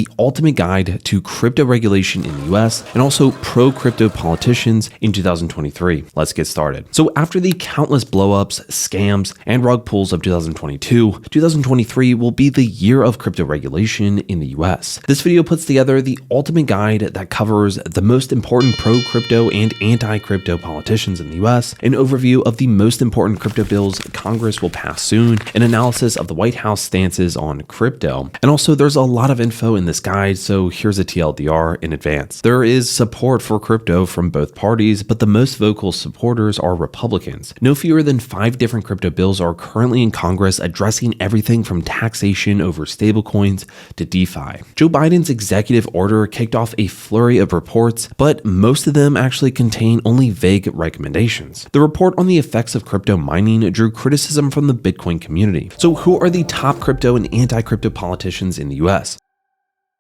the ultimate guide to crypto regulation in the US and also pro-crypto politicians in 2023. Let's get started. So after the countless blowups, scams, and rug pulls of 2022, 2023 will be the year of crypto regulation in the US. This video puts together the ultimate guide that covers the most important pro-crypto and anti-crypto politicians in the US, an overview of the most important crypto bills Congress will pass soon, an analysis of the White House stances on crypto, and also there's a lot of info in this guide, so here's a TLDR in advance. There is support for crypto from both parties, but the most vocal supporters are Republicans. No fewer than 5 different crypto bills are currently in Congress addressing everything from taxation over stablecoins to DeFi. Joe Biden's executive order kicked off a flurry of reports, but most of them actually contain only vague recommendations. The report on the effects of crypto mining drew criticism from the Bitcoin community. So who are the top crypto and anti-crypto politicians in the US?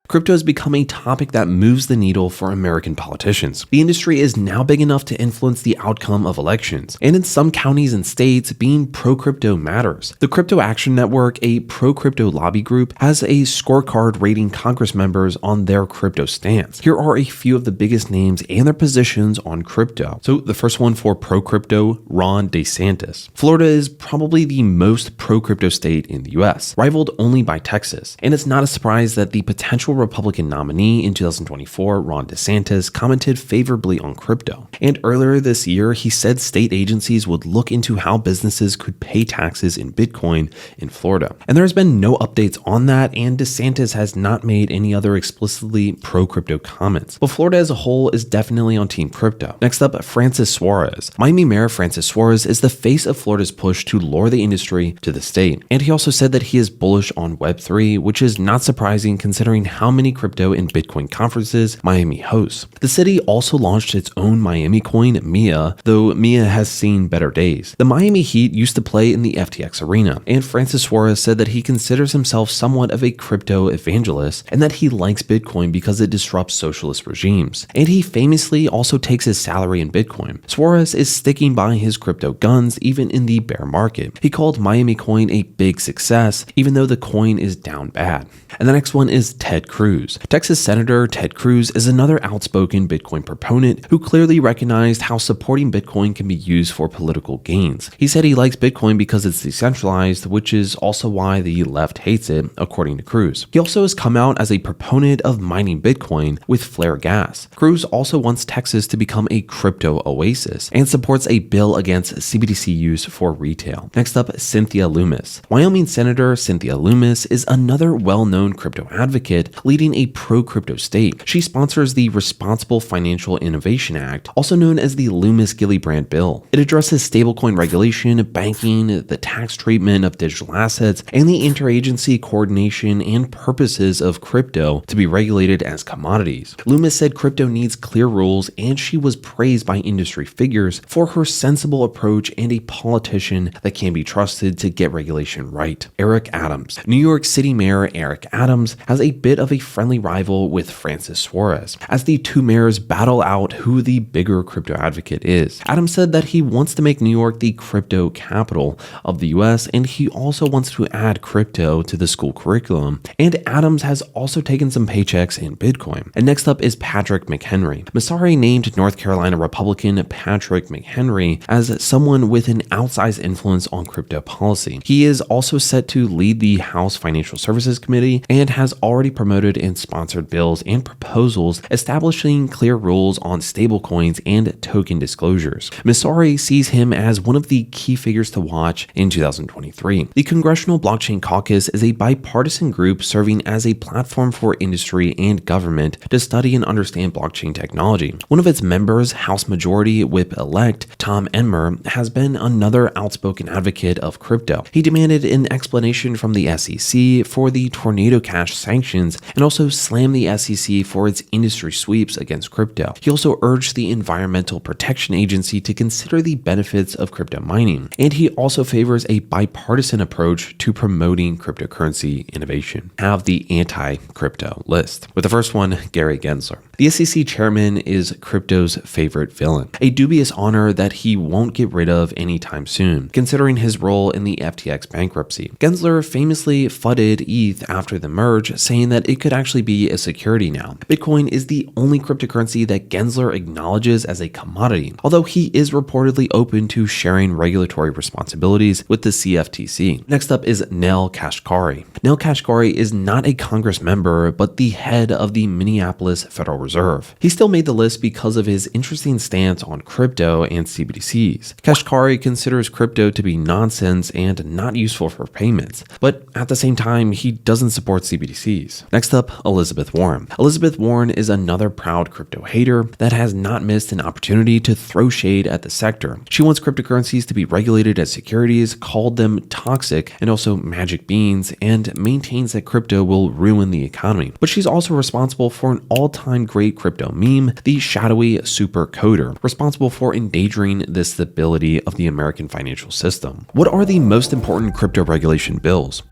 Crypto has become a topic that moves the needle for American politicians. The industry is now big enough to influence the outcome of elections, and in some counties and states, being pro-crypto matters. The Crypto Action Network, a pro-crypto lobby group, has a scorecard rating Congress members on their crypto stance. Here are a few of the biggest names and their positions on crypto. So the first one for pro-crypto, Ron DeSantis. Florida is probably the most pro-crypto state in the US, rivaled only by Texas, and it's not a surprise that the potential Republican nominee in 2024, Ron DeSantis, commented favorably on crypto. And earlier this year, he said state agencies would look into how businesses could pay taxes in Bitcoin in Florida. And there's been no updates on that, and DeSantis has not made any other explicitly pro-crypto comments. But Florida as a whole is definitely on team crypto. Next up, Francis Suarez. Miami Mayor Francis Suarez is the face of Florida's push to lure the industry to the state. And he also said that he is bullish on Web3, which is not surprising considering how many crypto and Bitcoin conferences Miami hosts. The city also launched its own Miami coin, Mia, though Mia has seen better days. The Miami Heat used to play in the FTX arena, and Francis Suarez said that he considers himself somewhat of a crypto evangelist and that he likes Bitcoin because it disrupts socialist regimes. And he famously also takes his salary in Bitcoin. Suarez is sticking by his crypto guns even in the bear market. He called Miami coin a big success, even though the coin is down bad. And the next one is Ted Cruz. Texas Senator Ted Cruz is another outspoken Bitcoin proponent who clearly recognized how supporting Bitcoin can be used for political gains. He said he likes Bitcoin because it's decentralized, which is also why the left hates it, according to Cruz. He also has come out as a proponent of mining Bitcoin with flare gas. Cruz also wants Texas to become a crypto oasis and supports a bill against CBDC use for retail. Next up, Cynthia Lummis. Wyoming Senator Cynthia Lummis is another well-known crypto advocate leading a pro-crypto state. She sponsors the Responsible Financial Innovation Act, also known as the Lummis-Gillibrand Bill. It addresses stablecoin regulation, banking, the tax treatment of digital assets, and the interagency coordination and purposes of crypto to be regulated as commodities. Lummis said crypto needs clear rules, and she was praised by industry figures for her sensible approach and a politician that can be trusted to get regulation right. Eric Adams. New York City Mayor Eric Adams has a bit of a friendly rival with Francis Suarez, as the two mayors battle out who the bigger crypto advocate is. Adams said that he wants to make New York the crypto capital of the US, and he also wants to add crypto to the school curriculum. And Adams has also taken some paychecks in Bitcoin. And next up is Patrick McHenry. Masari named North Carolina Republican Patrick McHenry as someone with an outsized influence on crypto policy. He is also set to lead the House Financial Services Committee and has already promoted and sponsored bills and proposals establishing clear rules on stablecoins and token disclosures. Masari sees him as one of the key figures to watch in 2023. The Congressional Blockchain Caucus is a bipartisan group serving as a platform for industry and government to study and understand blockchain technology. One of its members, House Majority Whip-elect Tom Emmer, has been another outspoken advocate of crypto. He demanded an explanation from the SEC for the Tornado Cash sanctions and also slammed the SEC for its industry sweeps against crypto. He also urged the Environmental Protection Agency to consider the benefits of crypto mining, and he also favors a bipartisan approach to promoting cryptocurrency innovation. Have the anti-crypto list. With the first one, Gary Gensler. The SEC chairman is crypto's favorite villain, a dubious honor that he won't get rid of anytime soon, considering his role in the FTX bankruptcy. Gensler famously fudded ETH after the merge, saying that it could actually be a security now. Bitcoin is the only cryptocurrency that Gensler acknowledges as a commodity, although he is reportedly open to sharing regulatory responsibilities with the CFTC. Next up is Neel Kashkari. Neel Kashkari is not a Congress member, but the head of the Minneapolis Federal Reserve. He still made the list because of his interesting stance on crypto and CBDCs. Kashkari considers crypto to be nonsense and not useful for payments, but at the same time, he doesn't support CBDCs. Next up, Elizabeth Warren. Elizabeth Warren is another proud crypto hater that has not missed an opportunity to throw shade at the sector. She wants cryptocurrencies to be regulated as securities, called them toxic and also magic beans, and maintains that crypto will ruin the economy. But she's also responsible for an all-time great crypto meme, the shadowy super coder, responsible for endangering the stability of the American financial system. What are the most important crypto regulation bills?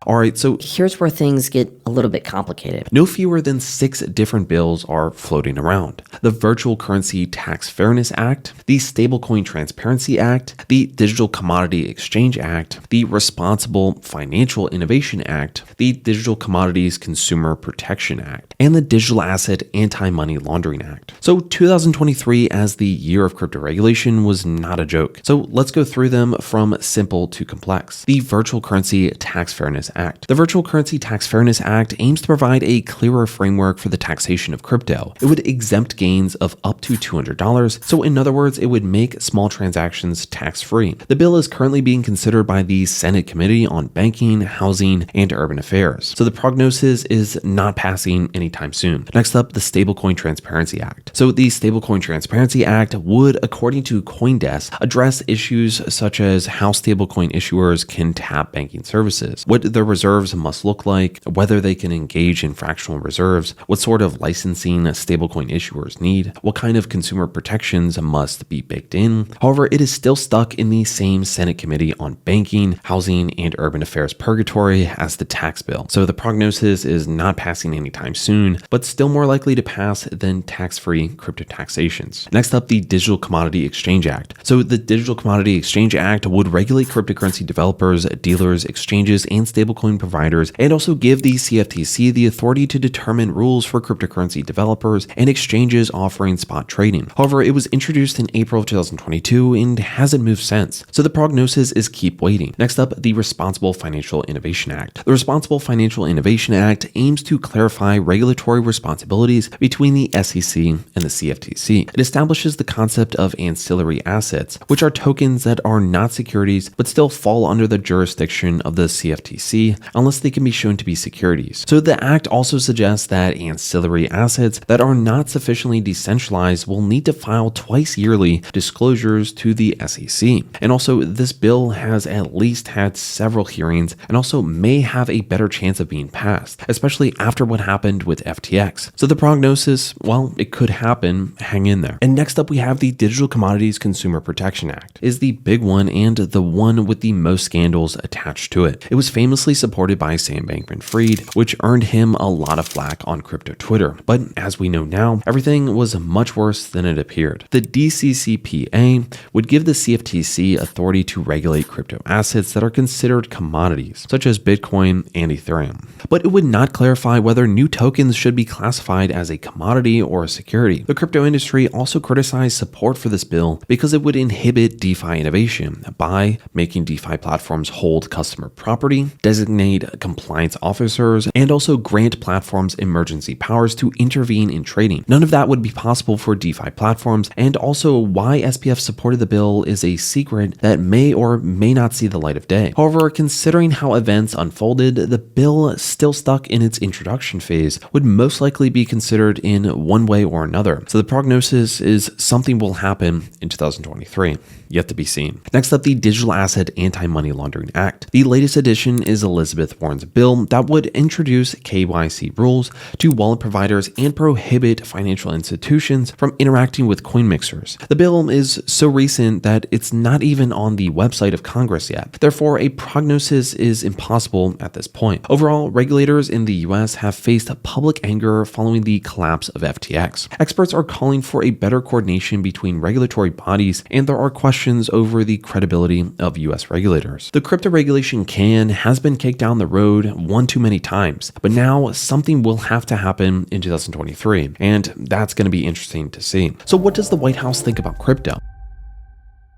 Alright, so here's where things get a little bit complicated. No fewer than 6 different bills are floating around. The Virtual Currency Tax Fairness Act, the Stablecoin Transparency Act, the Digital Commodity Exchange Act, the Responsible Financial Innovation Act, the Digital Commodities Consumer Protection Act, and the Digital Asset Anti-Money Laundering Act. So 2023 as the year of crypto regulation was not a joke. So let's go through them from simple to complex. The Virtual Currency Tax Fairness Act. The Virtual Currency Tax Fairness Act aims to provide a clearer framework for the taxation of crypto. It would exempt gains of up to $200, so in other words, it would make small transactions tax-free. The bill is currently being considered by the Senate Committee on Banking, Housing, and Urban Affairs, so the prognosis is not passing anytime soon. Next up, the Stablecoin Transparency Act. So the Stablecoin Transparency Act would, according to CoinDesk, address issues such as how stablecoin issuers can tap banking services, what their reserves must look like, whether they can engage in fractional reserves, what sort of licensing stablecoin issuers need, what kind of consumer protections must be baked in. However, it is still stuck in the same Senate Committee on Banking, Housing, and Urban Affairs purgatory as the tax bill. So the prognosis is not passing anytime soon, but still more likely to pass than tax-free crypto taxations. Next up, the Digital Commodity Exchange Act. So the Digital Commodity Exchange Act would regulate cryptocurrency developers, dealers, exchanges, and stablecoin providers, and also give the CFTC the authority to determine rules for cryptocurrency developers and exchanges offering spot trading. However, it was introduced in April of 2022 and hasn't moved since, so the prognosis is keep waiting. Next up, the Responsible Financial Innovation Act. The Responsible Financial Innovation Act aims to clarify regulatory responsibilities between the SEC and the CFTC. It establishes the concept of ancillary assets, which are tokens that are not securities but still fall under the jurisdiction of the CFTC unless they can be shown to be securities. So the act also suggests that ancillary assets that are not sufficiently decentralized will need to file twice yearly disclosures to the SEC. And also, this bill has at least had several hearings and also may have a better chance of being passed, especially after what happened with FTX. So the prognosis, well, it could happen. Hang in there. And next up, we have the Digital Commodities Consumer Protection Act. It is the big one and the one with the most scandals attached to it. It was famously supported by Sam Bankman-Fried, which earned him a lot of flack on crypto Twitter. But as we know now, everything was much worse than it appeared. The DCCPA would give the CFTC authority to regulate crypto assets that are considered commodities, such as Bitcoin and Ethereum. But it would not clarify whether new tokens should be classified as a commodity or a security. The crypto industry also criticized support for this bill because it would inhibit DeFi innovation by making DeFi platforms hold customer property, designate compliance officers, and also grant platforms emergency powers to intervene in trading. None of that would be possible for DeFi platforms, and also why SPF supported the bill is a secret that may or may not see the light of day. However, considering how events unfolded, the bill still stuck in its introduction phase would most likely be considered in one way or another. So the prognosis is something will happen in 2023. Yet to be seen. Next up, the Digital Asset Anti-Money Laundering Act. The latest edition is Elizabeth Warren's bill that would introduce KYC rules to wallet providers and prohibit financial institutions from interacting with coin mixers. The bill is so recent that it's not even on the website of Congress yet. Therefore, a prognosis is impossible at this point. Overall, regulators in the US have faced public anger following the collapse of FTX. Experts are calling for a better coordination between regulatory bodies, and there are questions over the credibility of US regulators. The crypto regulation has been been kicked down the road one too many times, but now something will have to happen in 2023, and that's going to be interesting to see. So what does the White House think about crypto?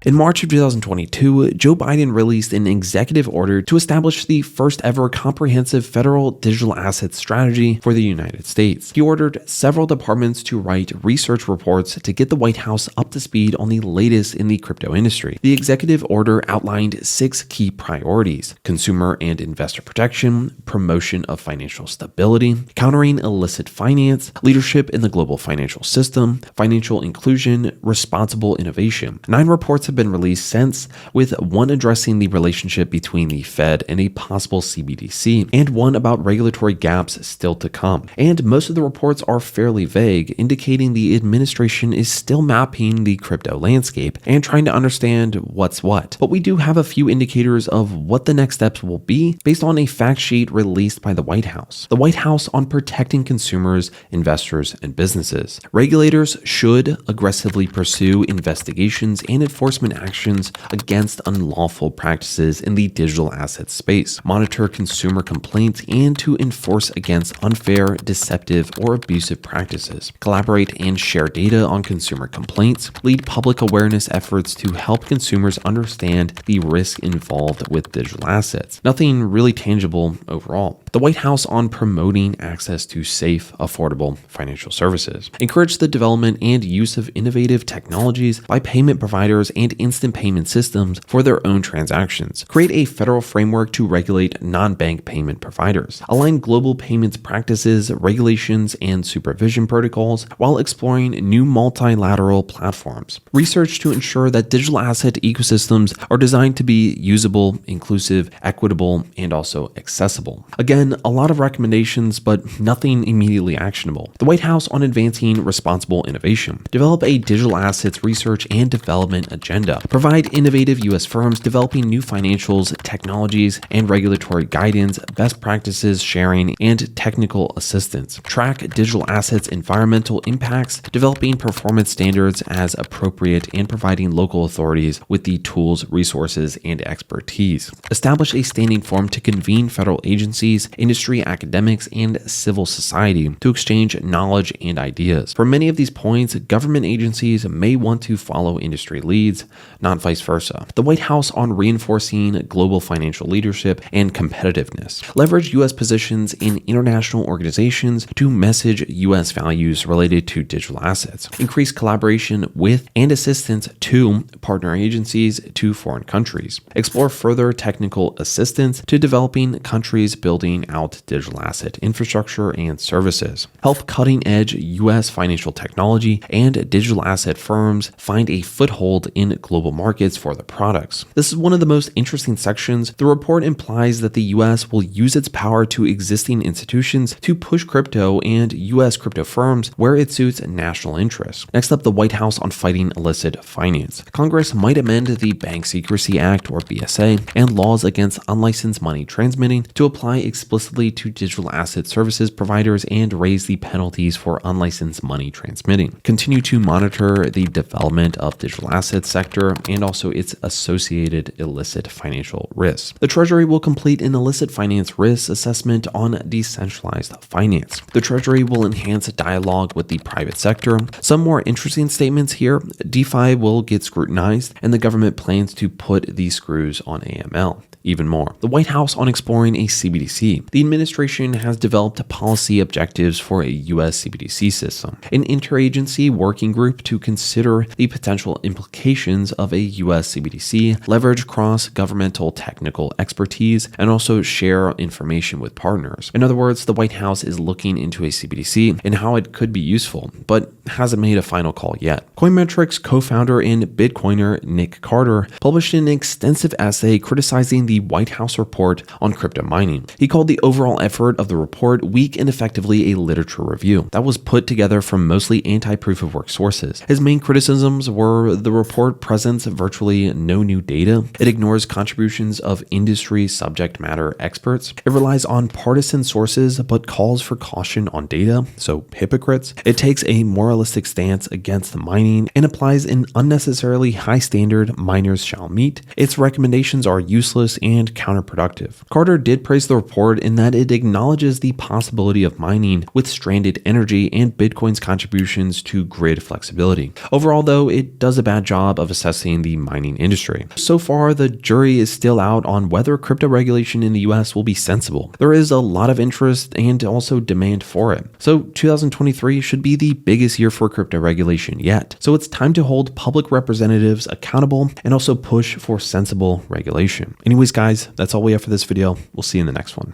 In March of 2022, Joe Biden released an executive order to establish the first ever comprehensive federal digital assets strategy for the United States. He ordered several departments to write research reports to get the White House up to speed on the latest in the crypto industry. The executive order outlined 6 key priorities: consumer and investor protection, promotion of financial stability, countering illicit finance, leadership in the global financial system, financial inclusion, responsible innovation. 9 reports have been released since, with one addressing the relationship between the Fed and a possible CBDC, and one about regulatory gaps still to come. And most of the reports are fairly vague, indicating the administration is still mapping the crypto landscape and trying to understand what's what. But we do have a few indicators of what the next steps will be based on a fact sheet released by the White House. The White House on protecting consumers, investors, and businesses. Regulators should aggressively pursue investigations and enforcement actions against unlawful practices in the digital asset space, monitor consumer complaints, and to enforce against unfair, deceptive, or abusive practices, collaborate and share data on consumer complaints, lead public awareness efforts to help consumers understand the risk involved with digital assets. Nothing really tangible overall. The White House on promoting access to safe, affordable financial services. Encourage the development and use of innovative technologies by payment providers and instant payment systems for their own transactions. Create a federal framework to regulate non-bank payment providers. Align global payments practices, regulations, and supervision protocols while exploring new multilateral platforms. Research to ensure that digital asset ecosystems are designed to be usable, inclusive, equitable, and also accessible. Again, a lot of recommendations, but nothing immediately actionable. The White House on advancing responsible innovation. Develop a digital assets research and development agenda. Provide innovative U.S. firms developing new financials, technologies, and regulatory guidance, best practices sharing, and technical assistance. Track digital assets' environmental impacts, developing performance standards as appropriate, and providing local authorities with the tools, resources, and expertise. Establish a standing forum to convene federal agencies, industry, academics, and civil society to exchange knowledge and ideas. For many of these points, government agencies may want to follow industry leads, not vice versa. The White House on reinforcing global financial leadership and competitiveness. Leverage U.S. positions in international organizations to message U.S. values related to digital assets. Increase collaboration with and assistance to partner agencies to foreign countries. Explore further technical assistance to developing countries building out digital asset infrastructure and services. Help cutting-edge U.S. financial technology and digital asset firms find a foothold in global markets for their products. This is one of the most interesting sections. The report implies that the U.S. will use its power to existing institutions to push crypto and U.S. crypto firms where it suits national interests. Next up, the White House on fighting illicit finance. Congress might amend the Bank Secrecy Act, or BSA, and laws against unlicensed money transmitting to apply explicitly to digital asset services providers and raise the penalties for unlicensed money transmitting. Continue to monitor the development of digital assets sector and also its associated illicit financial risks. The Treasury will complete an illicit finance risk assessment on decentralized finance. The Treasury will enhance dialogue with the private sector. Some more interesting statements here: DeFi will get scrutinized, and the government plans to put these screws on AML. Even more. The White House on exploring a CBDC. The administration has developed policy objectives for a U.S. CBDC system. An interagency working group to consider the potential implications of a U.S. CBDC, leverage cross-governmental technical expertise, and also share information with partners. In other words, the White House is looking into a CBDC and how it could be useful, but hasn't made a final call yet. Coinmetric's co-founder and Bitcoiner Nick Carter published an extensive essay criticizing the White House report on crypto mining. He called the overall effort of the report weak and effectively a literature review that was put together from mostly anti-proof of work sources. His main criticisms were the report presents virtually no new data, it ignores contributions of industry subject matter experts, it relies on partisan sources but calls for caution on data, so hypocrites. It takes a moralistic stance against the mining mining and applies an unnecessarily high standard miners shall meet, its recommendations are useless and counterproductive. Carter did praise the report in that it acknowledges the possibility of mining with stranded energy and Bitcoin's contributions to grid flexibility. Overall, though, it does a bad job of assessing the mining industry. So far, the jury is still out on whether crypto regulation in the US will be sensible. There is a lot of interest and also demand for it. So 2023 should be the biggest year for crypto regulation yet. So it's time to hold public representatives accountable and also push for sensible regulation. Anyways, guys, that's all we have for this video. We'll see you in the next one.